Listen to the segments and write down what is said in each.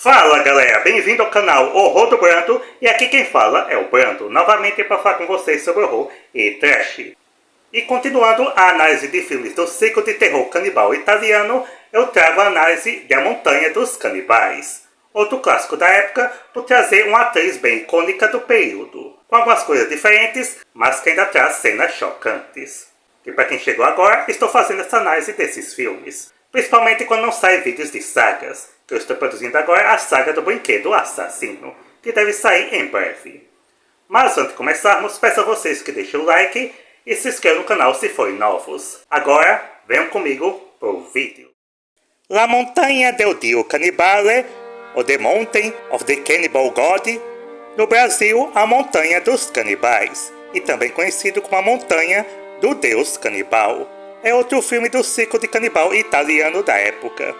Fala galera, bem-vindo ao canal Horror do Brando, e aqui quem fala é o Brando, novamente para falar com vocês sobre horror e trash. E continuando a análise de filmes do ciclo de terror canibal italiano, eu trago a análise de A Montanha dos Canibais, outro clássico da época, por trazer uma atriz bem icônica do período, com algumas coisas diferentes, mas que ainda traz cenas chocantes. E para quem chegou agora, estou fazendo essa análise desses filmes, principalmente quando não saem vídeos de sagas, que eu estou produzindo agora a saga do Brinquedo Assassino, que deve sair em breve. Mas antes de começarmos, peço a vocês que deixem o like e se inscrevam no canal se forem novos. Agora, venham comigo pro vídeo. La Montaña del Dio Cannibale, ou The Mountain of the Cannibal God, no Brasil, a Montanha dos Canibais, e também conhecido como a Montanha do Deus Canibal. É outro filme do ciclo de canibal italiano da época,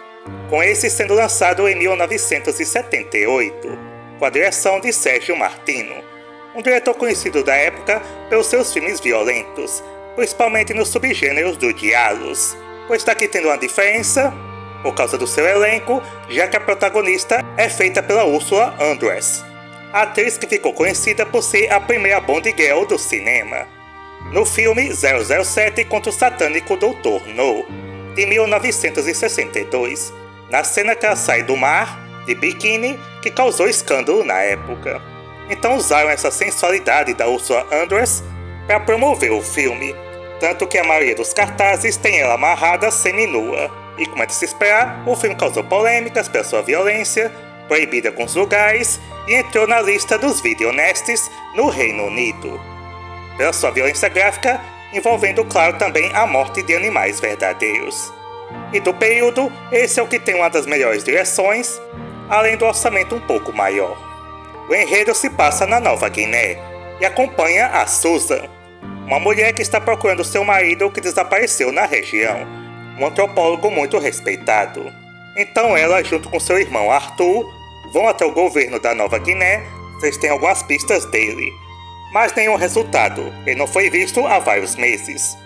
com esse sendo lançado em 1978, com a direção de Sergio Martino, um diretor conhecido da época pelos seus filmes violentos, principalmente nos subgêneros do giallos, pois está aqui tendo uma diferença por causa do seu elenco, já que a protagonista é feita pela Ursula Andress, a atriz que ficou conhecida por ser a primeira Bond Girl do cinema, no filme 007 contra o satânico Dr. No, de 1962, na cena que ela sai do mar, de biquíni, que causou escândalo na época. Então usaram essa sensualidade da Ursula Andress para promover o filme, tanto que a maioria dos cartazes tem ela amarrada seminua. E como é de se esperar, o filme causou polêmicas pela sua violência, proibida em alguns lugares, e entrou na lista dos videonasties no Reino Unido, pela sua violência gráfica, envolvendo, claro, também a morte de animais verdadeiros. E do período, esse é o que tem uma das melhores direções, além do orçamento um pouco maior. O enredo se passa na Nova Guiné e acompanha a Susan, uma mulher que está procurando seu marido que desapareceu na região, um antropólogo muito respeitado. Então ela, junto com seu irmão Arthur, vão até o governo da Nova Guiné, vocês têm algumas pistas dele. Mas nenhum resultado, ele não foi visto há vários meses.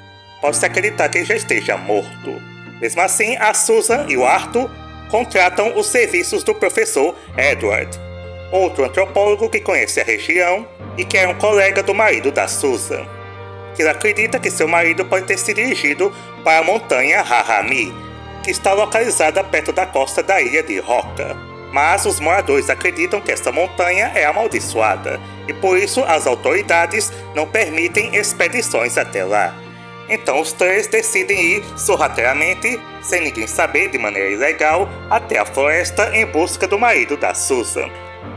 Pode-se acreditar que ele já esteja morto. Mesmo assim, a Susan e o Arthur contratam os serviços do professor Edward, outro antropólogo que conhece a região e que é um colega do marido da Susan, que ele acredita que seu marido pode ter se dirigido para a montanha Rahami, que está localizada perto da costa da ilha de Roca. Mas os moradores acreditam que essa montanha é amaldiçoada e por isso as autoridades não permitem expedições até lá. Então os três decidem ir sorrateiramente, sem ninguém saber, de maneira ilegal, até a floresta em busca do marido da Susan,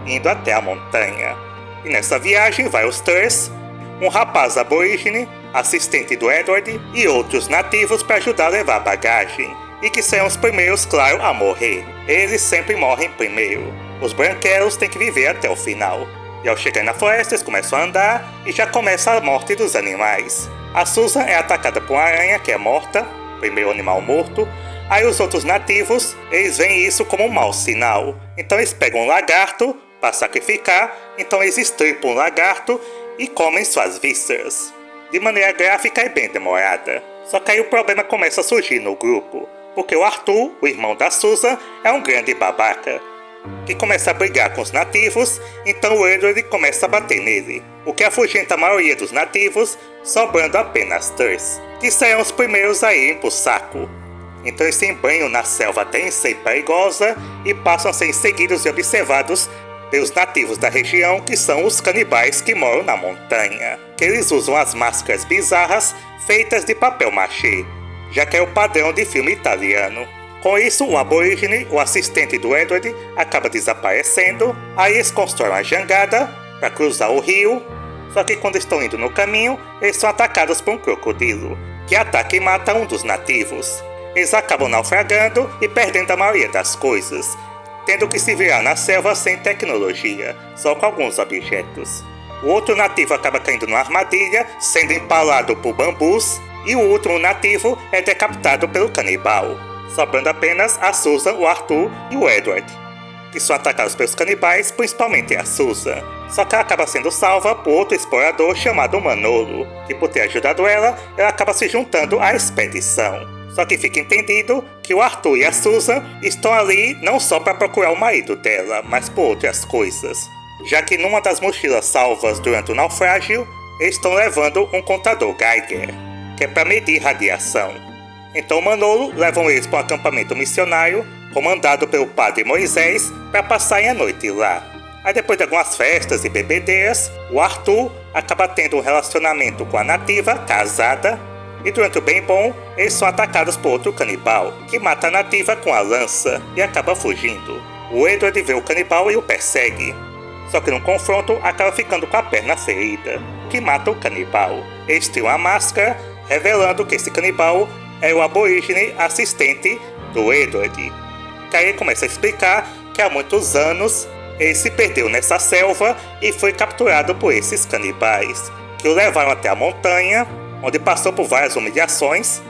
indo até a montanha. E nessa viagem vai os três, um rapaz aborígene, assistente do Edward e outros nativos para ajudar a levar bagagem. E que serão os primeiros, claro, a morrer. Eles sempre morrem primeiro. Os branquelos têm que viver até o final. E ao chegar na floresta, eles começam a andar e já começa a morte dos animais. A Susan é atacada por uma aranha que é morta, primeiro animal morto. Aí os outros nativos, eles veem isso como um mau sinal. Então eles pegam um lagarto para sacrificar, então eles estripam o lagarto e comem suas vísceras. De maneira gráfica e bem demorada. Só que aí o problema começa a surgir no grupo. Porque o Arthur, o irmão da Susan, é um grande babaca, que começa a brigar com os nativos, então o Edward começa a bater nele, o que afugenta a maioria dos nativos, sobrando apenas três, que serão os primeiros a irem pro saco. Então eles se embrenham na selva densa e perigosa e passam a ser seguidos e observados pelos nativos da região, que são os canibais que moram na montanha, que eles usam as máscaras bizarras feitas de papel machê, já que é o padrão de filme italiano. Com isso, o aborígene, o assistente do Edward, acaba desaparecendo, aí eles constroem uma jangada para cruzar o rio, só que quando estão indo no caminho, eles são atacados por um crocodilo, que ataca e mata um dos nativos. Eles acabam naufragando e perdendo a maioria das coisas, tendo que se virar na selva sem tecnologia, só com alguns objetos. O outro nativo acaba caindo numa armadilha, sendo empalado por bambus, e o último nativo é decapitado pelo canibal, sobrando apenas a Susan, o Arthur e o Edward, que são atacados pelos canibais, principalmente a Susan. Só que ela acaba sendo salva por outro explorador chamado Manolo, que por ter ajudado ela, ela acaba se juntando à expedição. Só que fica entendido que o Arthur e a Susan estão ali não só para procurar o marido dela, mas por outras coisas. Já que numa das mochilas salvas durante o naufrágio, eles estão levando um contador Geiger, que é para medir radiação. Então Manolo levam eles para um acampamento missionário, comandado pelo padre Moisés, para passarem a noite lá. Aí depois de algumas festas e bebedeiras, o Arthur acaba tendo um relacionamento com a nativa, casada, e durante o bem bom, eles são atacados por outro canibal, que mata a nativa com a lança e acaba fugindo. O Edward vê o canibal e o persegue. Só que num confronto, acaba ficando com a perna ferida, que mata o canibal. Eles tiram a máscara, revelando que esse canibal é o aborígene assistente do Edward. Que aí ele começa a explicar que há muitos anos ele se perdeu nessa selva e foi capturado por esses canibais, que o levaram até a montanha, onde passou por várias humilhações,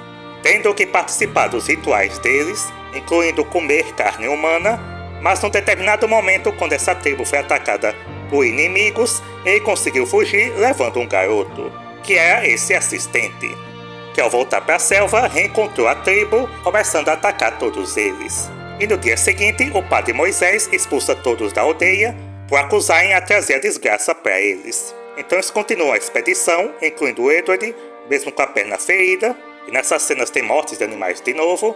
tendo que participar dos rituais deles, incluindo comer carne humana, mas num determinado momento, quando essa tribo foi atacada por inimigos, ele conseguiu fugir levando um garoto, que era esse assistente, que ao voltar para a selva, reencontrou a tribo, começando a atacar todos eles. E no dia seguinte, o padre Moisés expulsa todos da aldeia, por acusarem a trazer a desgraça para eles. Então eles continuam a expedição, incluindo o Edward, mesmo com a perna ferida, e nessas cenas tem mortes de animais de novo,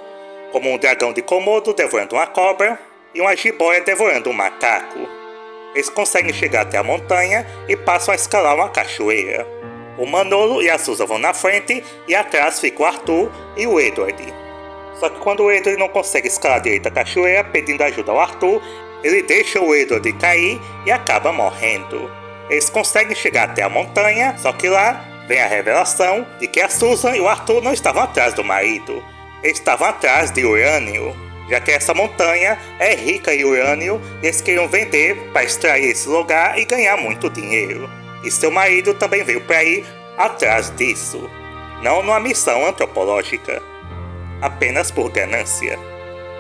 como um dragão de Komodo devorando uma cobra e uma jiboia devorando um macaco. Eles conseguem chegar até a montanha e passam a escalar uma cachoeira. O Manolo e a Susan vão na frente e atrás fica o Arthur e o Edward. Só que quando o Edward não consegue escalar direito a cachoeira pedindo ajuda ao Arthur, ele deixa o Edward cair e acaba morrendo. Eles conseguem chegar até a montanha, só que lá vem a revelação de que a Susan e o Arthur não estavam atrás do marido. Eles estavam atrás de urânio, já que essa montanha é rica em urânio e eles queriam vender para extrair esse lugar e ganhar muito dinheiro. E seu marido também veio para ir atrás disso, não numa missão antropológica, apenas por ganância.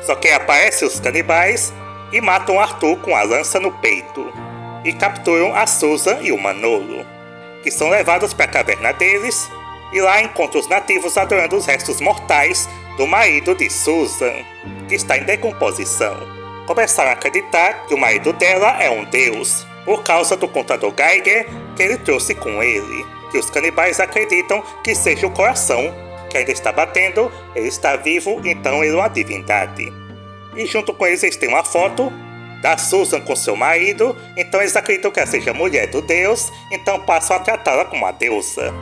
Só que aparecem os canibais e matam Arthur com a lança no peito, e capturam a Susan e o Manolo, que são levados para a caverna deles, e lá encontram os nativos adorando os restos mortais do marido de Susan, que está em decomposição. Começaram a acreditar que o marido dela é um deus, por causa do contador Geiger que ele trouxe com ele, que os canibais acreditam que seja o coração que ainda está batendo, ele está vivo, então ele é uma divindade. E junto com eles têm uma foto da Susan com seu marido, então eles acreditam que ela seja mulher do deus, então passam a tratá-la como uma deusa.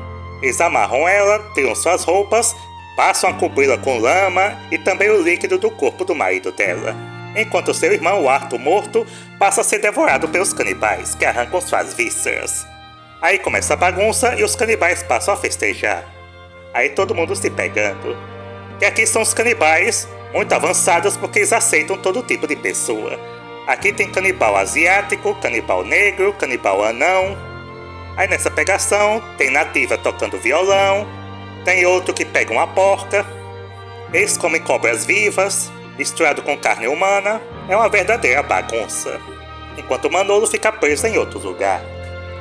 Eles amarram ela, tiram suas roupas, passam a cobri-la com lama e também o líquido do corpo do marido dela. Enquanto seu irmão, o Arthur morto, passa a ser devorado pelos canibais, que arrancam suas vísceras. Aí começa a bagunça e os canibais passam a festejar. Aí todo mundo se pegando. E aqui são os canibais, muito avançados porque eles aceitam todo tipo de pessoa. Aqui tem canibal asiático, canibal negro, canibal anão. Aí nessa pegação tem nativa tocando violão, tem outro que pega uma porca. Eles comem cobras vivas, misturado com carne humana. É uma verdadeira bagunça. Enquanto Manolo fica preso em outro lugar,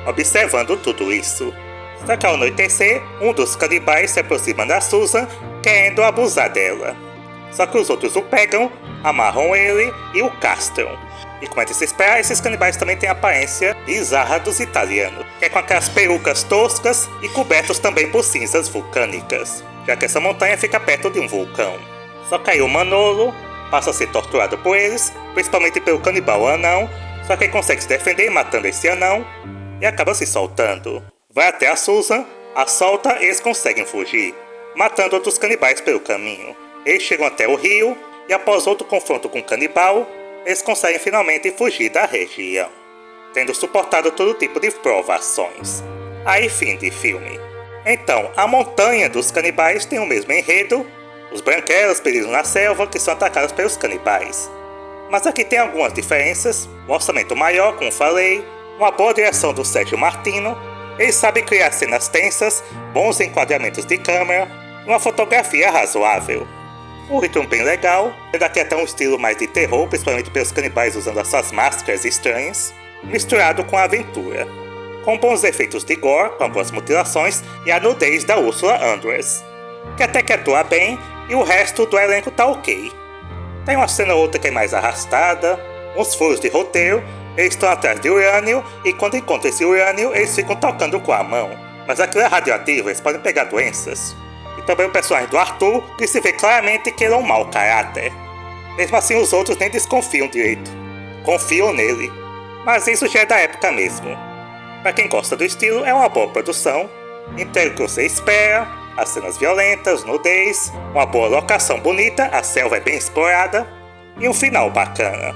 observando tudo isso. Só que ao anoitecer, um dos canibais se aproxima da Susan, querendo abusar dela. Só que os outros o pegam, amarram ele e o castram. E como é de se esperar, esses canibais também têm a aparência bizarra dos italianos, que é com aquelas perucas toscas e cobertos também por cinzas vulcânicas, já que essa montanha fica perto de um vulcão. Só que aí o Manolo passa a ser torturado por eles, principalmente pelo canibal anão, só que ele consegue se defender matando esse anão e acaba se soltando. Vai até a Susan, a solta e eles conseguem fugir, matando outros canibais pelo caminho. Eles chegam até o rio e após outro confronto com o canibal, eles conseguem finalmente fugir da região, tendo suportado todo tipo de provações. Aí fim de filme. Então, a montanha dos canibais tem o mesmo enredo, os branquelos perdidos na selva que são atacados pelos canibais. Mas aqui tem algumas diferenças, um orçamento maior, como falei, uma boa direção do Sérgio Martino, ele sabe criar cenas tensas, bons enquadramentos de câmera, uma fotografia razoável. O ritmo bem legal, tendo aqui até um estilo mais de terror, principalmente pelos canibais usando as suas máscaras estranhas, misturado com a aventura, com bons efeitos de gore, com algumas mutilações e a nudez da Ursula Andress, que até que atua bem, e o resto do elenco tá ok. Tem uma cena ou outra que é mais arrastada, uns furos de roteiro, eles estão atrás de urânio e quando encontram esse urânio eles ficam tocando com a mão. Mas aquilo é radioativo, eles podem pegar doenças. E também o personagem do Arthur, que se vê claramente que ele é um mau caráter. Mesmo assim os outros nem desconfiam direito. Confiam nele. Mas isso já é da época mesmo. Pra quem gosta do estilo, é uma boa produção. Entrega o que você espera, as cenas violentas, nudez, uma boa locação bonita, a selva é bem explorada e um final bacana.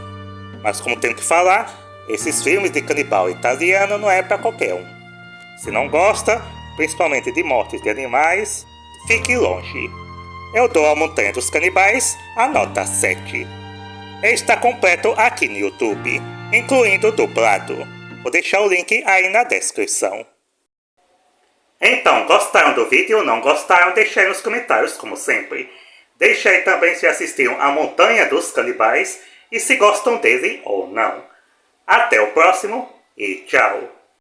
Mas como tenho que falar, esses filmes de canibal italiano não é pra qualquer um. Se não gosta, principalmente de mortes de animais, fique longe. Eu dou à Montanha dos Canibais a nota 7. Ele está completo aqui no YouTube, incluindo dublado. Vou deixar o link aí na descrição. Então, gostaram do vídeo ou não gostaram? Deixe aí nos comentários, como sempre. Deixe aí também se assistiram a Montanha dos Canibais e se gostam dele ou não. Até o próximo e tchau!